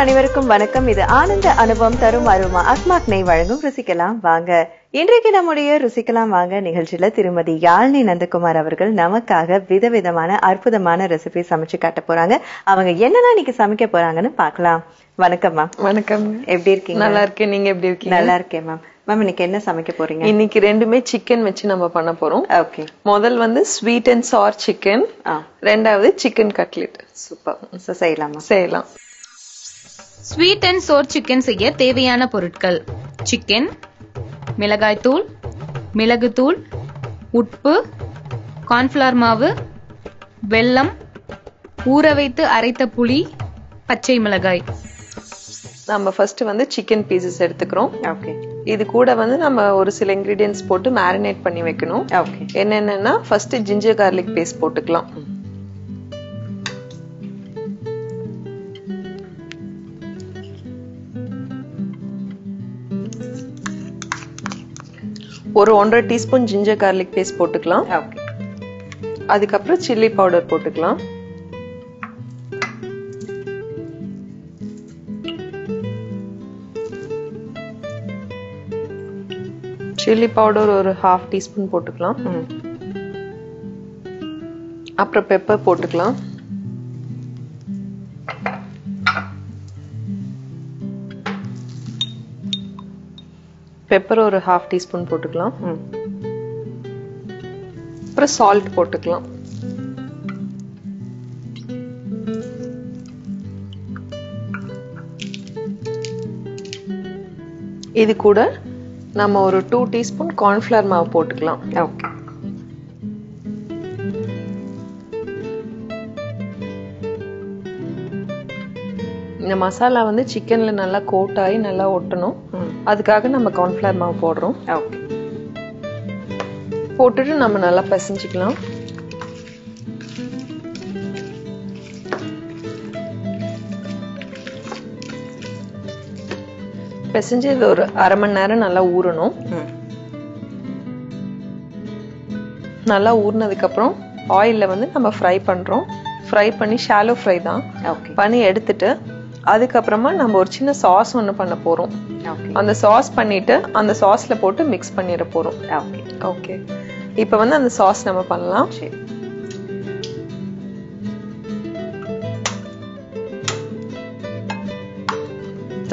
அனைவருக்கும் வணக்கம். இது ஆனந்த அனுபவம் தரும் அருமா அஸ்மாக் நெய் வழங்கும் ருசிக்கலாம் வாங்க. இன்றைக்கு நம்முடைய ருசிக்கலாம் வாங்க நிகழ்ச்சியில திருமதி யாழ்னி நந்தகுமார் அவர்கள் நமக்காக விதவிதமான அற்புதமான ரெசிபி சமைச்சு காட்ட போறாங்க. அவங்க என்னெல்லாம் இன்னைக்கு சமைக்க போறாங்கன்னு பாக்கலாம். வணக்கம் மேம். வணக்கம். எப்படி இருக்கீங்க? நல்லா இருக்கேன். நீங்க எப்படி இருக்கீங்க? நல்லா இருக்கேன் மேம். மேம் இன்னைக்கு என்ன சமைக்க போறீங்க? இன்னைக்கு ரெண்டுமே சிக்கன் வச்சு நம்ம பண்ண போறோம். ஓகே. முதல் வந்து ஸ்வீட் அண்ட் சார் சிக்கன், ரெண்டாவது சிக்கன் கட்லெட். சூப்பர். செய்யலாமா? செய்யலாம். ஸ்வீட் அண்ட் சோர் சிக்கன் செய்ய தேவையான பொருட்கள்: சிக்கன், மிளகாய்த்தூள், மிளகுத்தூள், உப்பு, கார்ன்ஃபிளவர் மாவு, வெல்லம், ஊற வைத்து அரைத்த புளி, பச்சை மிளகாய். நம்ம ஃபர்ஸ்ட் வந்து சிக்கன் பீசஸ் எடுத்துக்கிறோம். ஓகே. இது கூட வந்து நம்ம ஒரு சில இன்கிரீடியன்ஸ் போட்டு மேரினேட் பண்ணி வைக்கணும். ஓகே. என்னென்னன்னா ஃபர்ஸ்ட் ஜிஞ்சர் கார்லிக் பேஸ்ட் போட்டுக்கலாம். ஒரு 1.5 டீஸ்பூன் ஜிஞ்சர் கார்லிக் பேஸ்ட் போட்டுக்கலாம். ஓகே. அதுக்கப்புறம் சில்லி பவுடர் போட்டுக்கலாம். சில்லி பவுடர் ஒரு 1/2 டீஸ்பூன் போட்டுக்கலாம். அப்புறம் பெப்பர் போட்டுக்கலாம். பெப்பர் ஒரு 1/2 டீஸ்பூன் போட்டுக்கலாம். அப்புறம் சால்ட் போட்டுக்கலாம். இது கூட நம்ம ஒரு 2 டீஸ்பூன் கார்ன்ஃபிளவர் மாவு போட்டுக்கலாம். ஓகே. இந்த மசாலா வந்து சிக்கன்ல நல்லா கோட் ஆகி நல்லா ஒட்டணும். அதுக்காக நம்ம கார்ன்ஃபிளவர் மாவு போடுறோம். ஓகே. போட்டுட்டு நம்ம நல்லா பிசைஞ்சிக்கலாம். பிசைஞ்சு இது ஒரு 1/2 மணி நேரம் நல்லா ஊறணும். நல்லா ஊறினதுக்கு அப்புறம் ஆயில்ல வந்து நம்ம ஃப்ரை பண்றோம். ஃப்ரை பண்ணி ஷாலோ ஃப்ரை தான் பண்ணி எடுத்துட்டு அதுக்கப்புறமா நம்ம ஒரு சின்ன சாஸ் ஒண்ணு பண்ண போறோம். அந்த சாஸ் பண்ணிட்டு அந்த சாஸ்ல போட்டு மிக்ஸ் பண்ணிட போறோம். ஓகே. ஓகே. இப்போ வந்து அந்த சாஸ் நம்ம பண்ணலாம். சரி.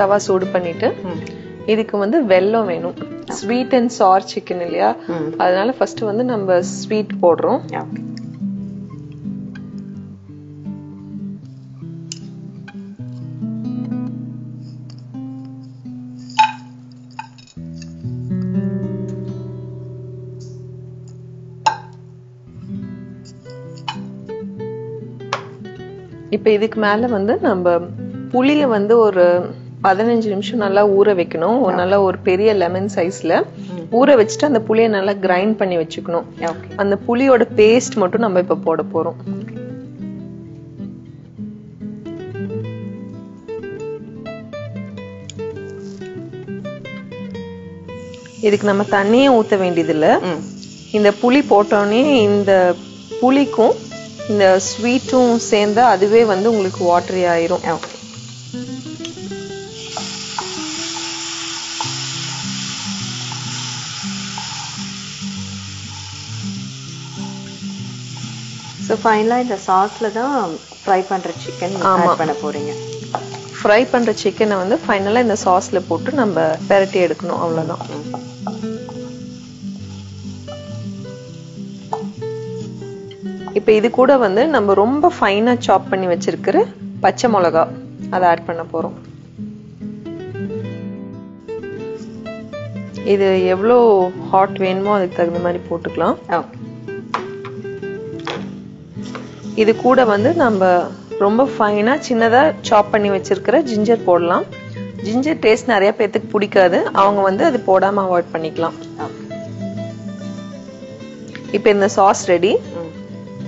தவா சூடு பண்ணிட்டு இதுக்கு வந்து வெல்லம் வேணும். ஸ்வீட் அண்ட் சார் சிக்கன் இல்லையா, அதனால ஃபர்ஸ்ட் வந்து நம்ம ஸ்வீட் போடுறோம். இப்ப இதுக்கு மேல வந்து நம்ம புளிய வந்து ஒரு 15 நிமிஷம் நல்லா ஊற வைக்கணும். நல்லா ஒரு பெரிய லெமன் சைஸ்ல ஊற வச்சுட்டு அந்த புளிய நல்லா கிரைண்ட் பண்ணி வச்சுக்கணும். அந்த புளியோட பேஸ்ட் மட்டும் நம்ம இப்ப போட போறோம். இதுக்கு நம்ம தண்ணியே ஊத்த வேண்டியது இல்ல. இந்த புளி போட்டோடனே இந்த புளிக்கும் இந்த ஸ்வீட்டும் சேர்ந்தா அதுவே வந்து உங்களுக்கு வாட்டரி ஆயிரும். சோ ஃபைனலா இந்த சாஸ்ல தான் ஃப்ரை பண்ற சிக்கன் ஆட் பண்ண போறீங்க. ஃப்ரை பண்ற சிக்கனை வந்து ஃபைனலா இந்த சாஸ்ல போட்டு நம்ம பெரட்டி எடுக்கணும். அவ்வளவுதான். இப்ப இது கூட வந்து நம்ம ரொம்ப ஃபைனா சாப் பண்ணி வச்சிருக்கிற பச்சை மிளகா அதை ஆட் பண்ண போறோம். இது எவ்வளோ ஹாட் வேணுமோ அதுக்கு தகுந்த மாதிரி போட்டுக்கலாம். இது கூட வந்து நம்ம ரொம்ப ஃபைனா சின்னதா சாப் பண்ணி வச்சிருக்கிற ஜிஞ்சர் போடலாம். ஜிஞ்சர் டேஸ்ட் நிறைய பேத்துக்கு பிடிக்காது, அவங்க வந்து அது போடாம அவாய்ட் பண்ணிக்கலாம். இப்ப இந்த சாஸ் ரெடி.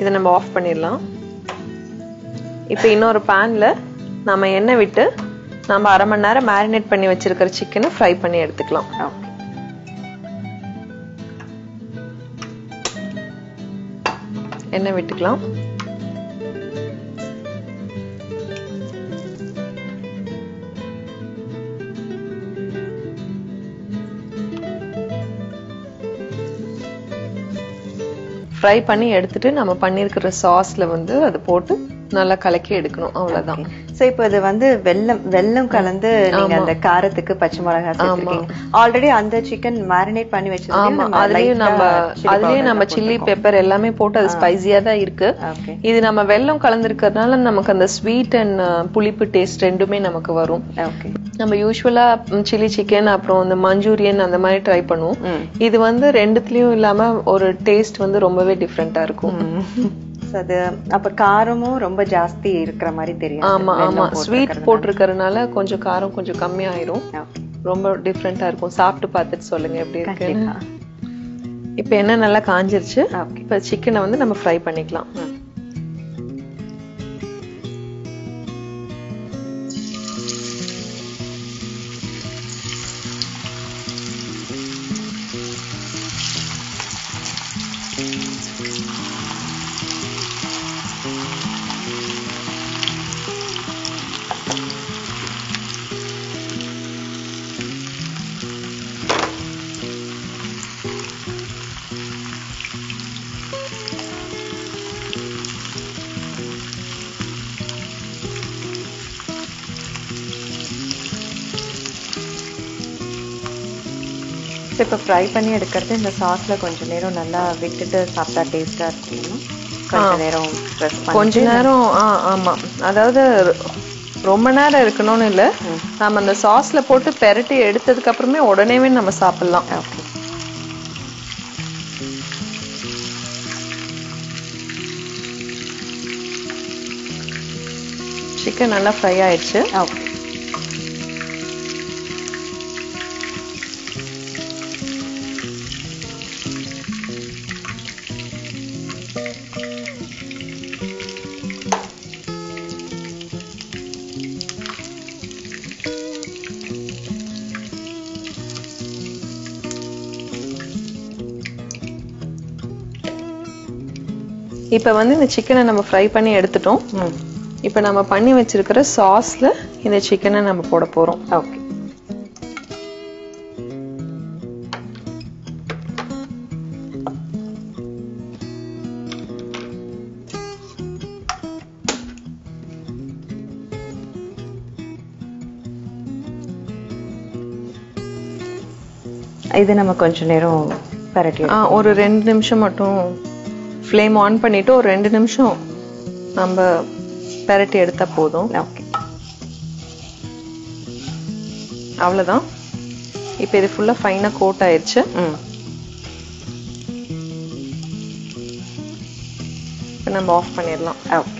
இதை நம்ம ஆஃப் பண்ணிடலாம். இப்ப இன்னொரு பேன்ல நம்ம எண்ணெய் விட்டு நம்ம 1/2 மணி நேரம் மேரினேட் பண்ணி வச்சிருக்கிற சிக்கனை ஃப்ரை பண்ணி எடுத்துக்கலாம். எண்ணெய் விட்டுக்கலாம். ஃப்ரை பண்ணி எடுத்துட்டு நம்ம பண்ணிருக்கிற சாஸ்ல வந்து அதை போட்டு நல்லா கலக்கி எடுக்கணும், அவ்வளவுதான். சோ இப்போ இது வந்து வெல்லம் கலந்து நீங்க அந்த காரத்துக்கு பச்சை மிளகாய் சேர்த்துருக்கீங்க. ஆல்ரெடி அந்த சிக்கன் மேரினேட் பண்ணி வச்சிருக்கோம். அதுலயே நம்ம சில்லி பெப்பர் எல்லாமே போட்டு அது ஸ்பைசியா தான் இருக்கு. இது நம்ம வெல்லம் கலந்துருக்கிறதுனால நமக்கு அந்த ஸ்வீட் அண்ட் புளிப்பு டேஸ்ட் ரெண்டுமே நமக்கு வரும். நம்ம யூஸ்வலா சில்லி சிக்கன் அப்புறம் இந்த மஞ்சூரியன் அந்த மாதிரி ட்ரை பண்ணுவோம். இது வந்து ரெண்டுத்துலயும் இல்லாம ஒரு டேஸ்ட் வந்து ரொம்பவே டிஃப்ரெண்டா இருக்கும். அது அப்ப காரமும் ரொம்ப ஜாஸ்தி இருக்கிற மாதிரி தெரியும். ஆமா ஆமா, ஸ்வீட் போட்டிருக்கறதுனால கொஞ்சம் காரம் கொஞ்சம் கம்மியாயிரும். ரொம்ப டிஃப்ரெண்டா இருக்கும். சாப்பிட்டு பார்த்துட்டு சொல்லுங்க எப்படி இருக்கு. இப்ப என்ன நல்லா காஞ்சிருச்சு. இப்ப சிக்கனை வந்து நம்ம ஃப்ரை பண்ணிக்கலாம். இப்ப ஃப்ரை பண்ணி எடுக்கிறது இந்த சாஸ்ல கொஞ்சம் நேரம் நல்லா விட்டுட்டு சாப்பிட்டா டேஸ்டா இருக்கும். கொஞ்ச நேரம் ஆமா, அதாவது ரொம்ப நேரம் இருக்கணும்னு இல்ல, நம்ம அந்த சாஸ்ல போட்டு பெரட்டி எடுத்ததுக்கு அப்புறமே உடனேவே நம்ம சாப்பிடலாம். சிக்கன் நல்லா ஃப்ரை ஆயிடுச்சு. இப்ப வந்து இந்த சிக்கனை நம்ம ஃப்ரை பண்ணி எடுத்துட்டோம். இப்ப நம்ம பண்ணி வச்சிருக்கிற சாஸ்ல இந்த சிக்கனை நம்ம போட போறோம். ஓகே. இது நம்ம கொஞ்ச நேரம் பரட்டி ஒரு 2 நிமிஷம் மட்டும் ஃப்ளேம் ஆன் பண்ணிட்டு ஒரு 2 நிமிஷம் நம்ம பரட்டி எடுத்தா போதும். ஓகே, அவ்வளவுதான். இப்போ இது ஃபுல்லா ஃபைனா கோட் ஆயிடுச்சு. இப்போ நம்ம ஆஃப் பண்ணிடலாம். Okay.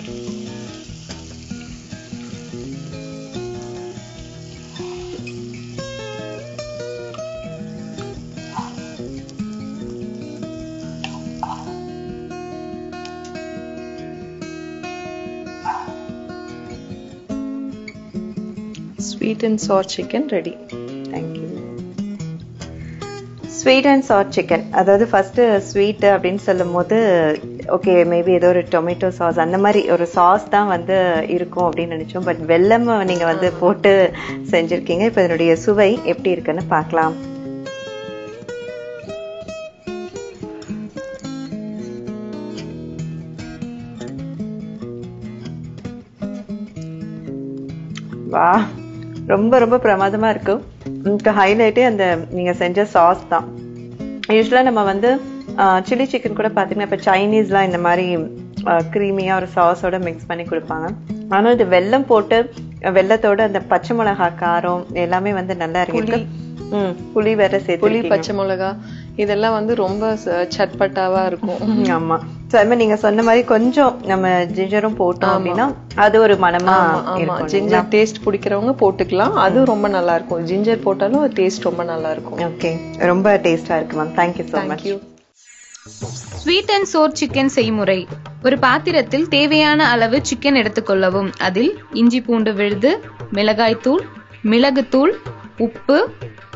Sweet and sour chicken ready. Thank you. Sweet and sour chicken, அதாவது ஃபர்ஸ்ட் ஸ்வீட் அப்படின்னு சொல்லும் போது ஓகே மேபி ஏதோ ஒரு டொமேட்டோ சாஸ் அந்த மாதிரி ஒரு சாஸ் தான் வந்து இருக்கும் அப்படின்னு நினைச்சோம். பட் வெல்லம் நீங்க வந்து போட்டு செஞ்சிருக்கீங்க. இப்போ இதனுடைய சுவை எப்படி இருக்குன்னு பார்க்கலாம். வா, ரொம்ப ரொம்ப பிரமாதமா இருக்கும். எனக்கு ஹைலைட்டே அந்த நீங்க செஞ்ச சாஸ் தான். யூஸ்வலா நம்ம வந்து சில்லி சிக்கன் கூட பாத்தீங்கன்னா இப்ப சைனீஸ்லாம் இந்த மாதிரி கிரீமியா ஒரு சாஸோட மிக்ஸ் பண்ணி கொடுப்பாங்க. ஆனால் இது வெல்லம் போட்டு வெல்லத்தோட அந்த பச்சை மிளகா காரம் எல்லாமே வந்து நல்லா இருக்கு. புளி வேற சேர்த்து, புளி பச்சை மிளகா இதெல்லாம் வந்து ரொம்ப சட்பட்டாவா இருக்கும். ஆமா, நீங்க சொன்ன மாதிரி கொஞ்சம் நம்ம ஜிஞ்சரும் போட்டோம் அப்படின்னா அது ஒரு மனமா இருக்கும். ஜிஞ்சர் டேஸ்ட் பிடிக்கிறவங்க போட்டுக்கலாம், அது ரொம்ப நல்லா இருக்கும். ஜிஞ்சர் போட்டாலும் டேஸ்ட் ரொம்ப நல்லா இருக்கும். ஓகே, ரொம்ப டேஸ்டா இருக்கு ma'am. Thank you so much. Sweet and Chor chicken செய்முறை. ஒரு பாத்திரத்தில் தேவையான அளவு சிக்கன் எடுத்துக்கொள்ளவும். அதில் இஞ்சி பூண்டு விழுது, மிளகாய் தூள், மிளகுத்தூள், உப்பு,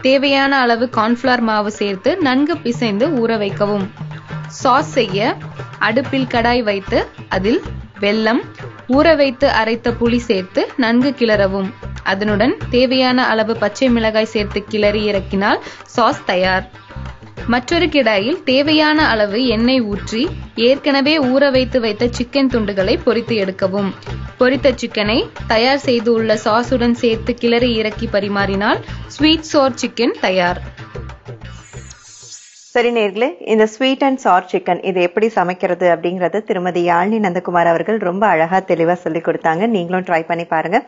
தேவையான அளவு கார்ன்ஃபிளவர் மாவு சேர்த்து நன்கு பிசைந்து ஊற வைக்கவும். சாஸ் செய்ய அடுப்பில் கடாய் வைத்து அதில் வெல்லம், ஊற வைத்து அரைத்த புளி சேர்த்து நன்கு கிளறவும். அதனுடன் தேவையான அளவு பச்சை மிளகாய் சேர்த்து கிளறி இறக்கினால் சாஸ் தயார். மற்றொரு கிடாயில் தேவையான அளவு எண்ணெய் ஊற்றி ஏற்கனவே ஊற வைத்த சிக்கன் துண்டுகளை பொரித்து எடுக்கவும். பொரித்த சிக்கனை தயார் செய்து உள்ள சாஸுடன் சேர்த்து கிளறி இறக்கி பரிமாறினால் ஸ்வீட் சோர் சிக்கன் தயார். சரி நேர்களே, இந்த ஸ்வீட் அண்ட் சார் சிக்கன் இது எப்படி சமைக்கிறது அப்படிங்கறது திருமதி யாழினி நந்தகுமார் அவர்கள் ரொம்ப அழகா தெளிவா சொல்லி கொடுத்தாங்க. நீங்களும் ட்ரை பண்ணி பாருங்க.